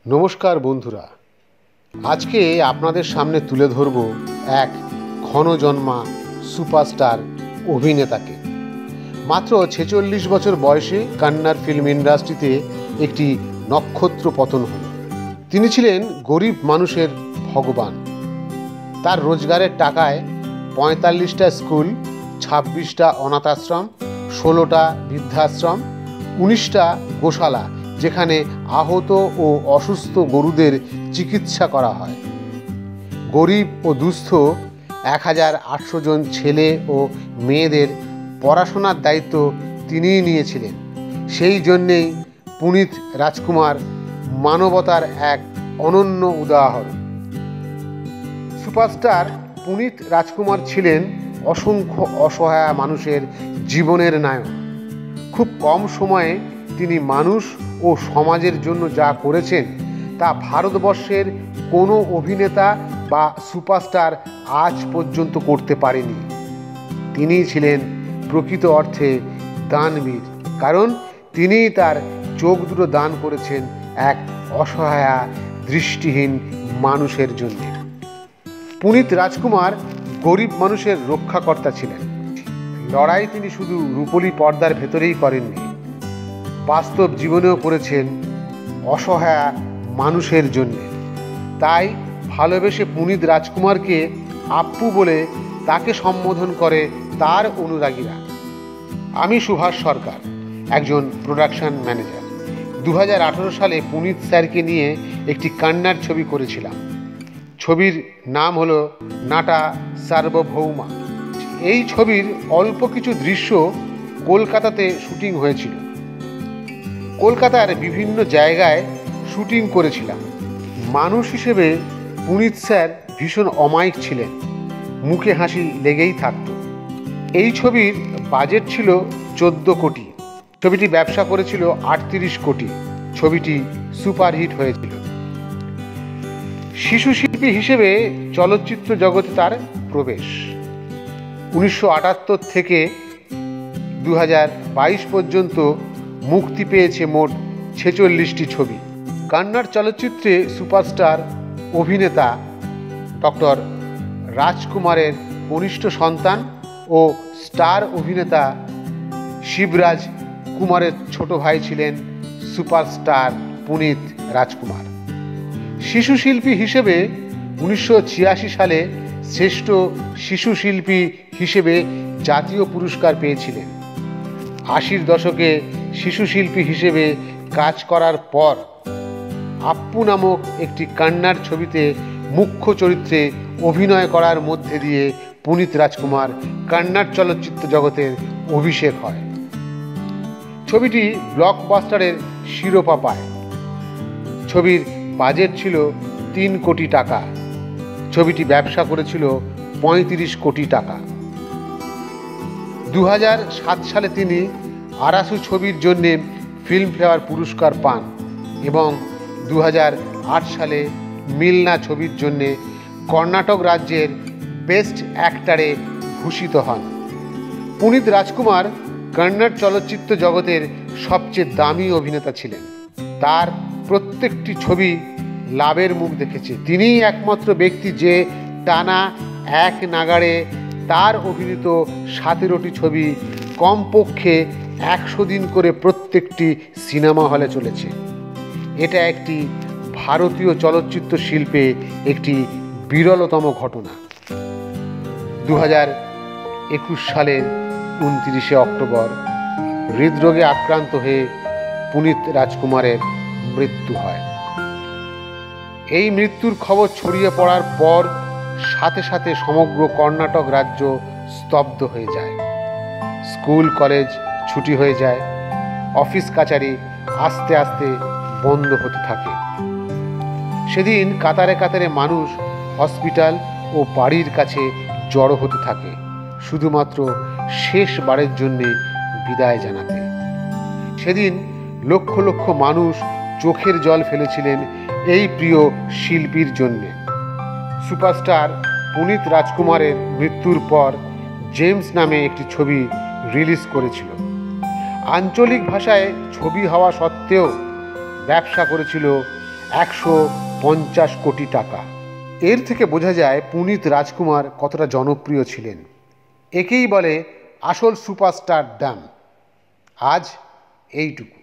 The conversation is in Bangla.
নমস্কার বন্ধুরা, আজকে আপনাদের সামনে তুলে ধরব এক ক্ষণজন্মা সুপারস্টার অভিনেতাকে। মাত্র 46 বছর বয়সে কন্নড় ফিল্ম ইন্ডাস্ট্রিতে একটি নক্ষত্র পতন হল। তিনি ছিলেন গরিব মানুষের ভগবান। তার রোজগারের টাকায় 45টা স্কুল, 26টা অনাথ আশ্রম, 16টা বৃদ্ধাশ্রম, 19টা গোশালা যেখানে আহত ও অসুস্থ গরুদের চিকিৎসা করা হয়। গরিব ও দুস্থ 1800 জন ছেলে ও মেয়েদের পড়াশোনার দায়িত্ব তিনিই নিয়েছিলেন। সেই জন্যেই পুনিত রাজকুমার মানবতার এক অনন্য উদাহরণ। সুপারস্টার পুনিত রাজকুমার ছিলেন অসংখ্য অসহায় মানুষের জীবনের নায়ক। খুব কম সময়ে তিনি মানুষ ও সমাজের জন্য যা করেছেন তা ভারতবর্ষের কোনো অভিনেতা বা সুপারস্টার আজ পর্যন্ত করতে পারেনি। তিনি ছিলেন প্রকৃত অর্থে দানবীর, কারণ তিনি তার চোখ দুটো দান করেছেন এক অসহায় দৃষ্টিহীন মানুষের জন্য। পুনিত রাজকুমার গরিব মানুষের রক্ষাকর্তা ছিলেন। লড়াই তিনি শুধু রূপলী পর্দার ভেতরেই করেননি, বাস্তব জীবনেও করেছেন অসহায় মানুষের জন্য। তাই ভালোবেসে পুনিত রাজকুমারকে আপ্পু বলে তাকে সম্বোধন করে তার অনুরাগীরা। আমি সুভাষ সরকার, একজন প্রোডাকশন ম্যানেজার। 2018 সালে পুনিত স্যারকে নিয়ে একটি কন্নড় ছবি করেছিলাম। ছবির নাম হলো নাটা সার্বভৌমা। এই ছবির অল্প কিছু দৃশ্য কলকাতাতে শুটিং হয়েছিল। কলকাতার বিভিন্ন জায়গায় শুটিং করেছিলাম। মানুষ হিসেবে পুনিত স্যার ভীষণ অমায়িক ছিলেন, মুখে হাসি লেগেই থাকত। এই ছবির বাজেট ছিল 14 কোটি। ছবিটি ব্যবসা করেছিল 38 কোটি। ছবিটি সুপারহিট হয়েছিল। শিশু শিল্পী হিসেবে চলচ্চিত্র জগতে তার প্রবেশ। 1978 থেকে 2022 পর্যন্ত মুক্তি পেয়েছে মোট 46টি ছবি। কন্নড় চলচ্চিত্রে সুপারস্টার অভিনেতা ডক্টর রাজকুমারের কনিষ্ঠ সন্তান ও স্টার অভিনেতা শিবরাজ কুমারের ছোট ভাই ছিলেন সুপারস্টার পুনিত রাজকুমার। শিশু শিল্পী হিসেবে 1986 সালে শ্রেষ্ঠ শিশু শিল্পী হিসেবে জাতীয় পুরস্কার পেয়েছিলেন। 80-র দশকে শিশু শিল্পী হিসেবে কাজ করার পর আপ্পু নামক একটি কন্নড় ছবিতে মুখ্য চরিত্রে অভিনয় করার মধ্যে দিয়ে পুনিত রাজকুমার কন্নড় চলচ্চিত্র জগতের অভিষেক হয়। ছবিটি ব্লকবাস্টারের শিরোপা পায়। ছবির বাজেট ছিল 3 কোটি টাকা। ছবিটি ব্যবসা করেছিল 35 কোটি টাকা। 2007 সালে তিনি আরাসু ছবির জন্যে ফিল্মফেয়ার পুরস্কার পান এবং 2008 সালে মিলনা ছবির জন্যে কর্ণাটক রাজ্যের বেস্ট অ্যাক্টরে ভূষিত হন। পুনিত রাজকুমার কন্নড় চলচ্চিত্র জগতের সবচেয়ে দামি অভিনেতা ছিলেন। তার প্রত্যেকটি ছবি লাভের মুখ দেখেছে। তিনিই একমাত্র ব্যক্তি যে টানা এক নাগাড়ে তার অভিনীত 17টি ছবি কমপক্ষে 100 দিন করে প্রত্যেকটি সিনেমা হলে চলেছে। এটা একটি ভারতীয় চলচ্চিত্র শিল্পে একটি বিরলতম ঘটনা। 2021 সালের 29শে অক্টোবর হৃদরোগে আক্রান্ত হয়ে পুনিত রাজকুমারের মৃত্যু হয়। এই মৃত্যুর খবর ছড়িয়ে পড়ার পর সাথে সাথে সমগ্র কর্ণাটক রাজ্য স্তব্ধ হয়ে যায়। স্কুল কলেজ ছুটি হয়ে যায়, অফিস কাচারি আস্তে আস্তে বন্ধ হতে থাকে। সেদিন কাতারে কাতারে মানুষ হসপিটাল ও বাড়ির কাছে জড়ো হতে থাকে, শুধুমাত্র শেষবারের জন্যে বিদায় জানাতে। সেদিন লক্ষ লক্ষ মানুষ চোখের জল ফেলেছিলেন এই প্রিয় শিল্পীর জন্যে। সুপারস্টার পুনিত রাজকুমারের মৃত্যুর পর জেমস নামে একটি ছবি রিলিজ করেছিল। আঞ্চলিক ভাষায় ছবি হওয়া সত্ত্বেও ব্যবসা করেছিল 150 কোটি টাকা। এর থেকে বোঝা যায় পুনিত রাজকুমার কতটা জনপ্রিয় ছিলেন। একেই বলে আসল সুপারস্টার ডান। আজ এইটুকু।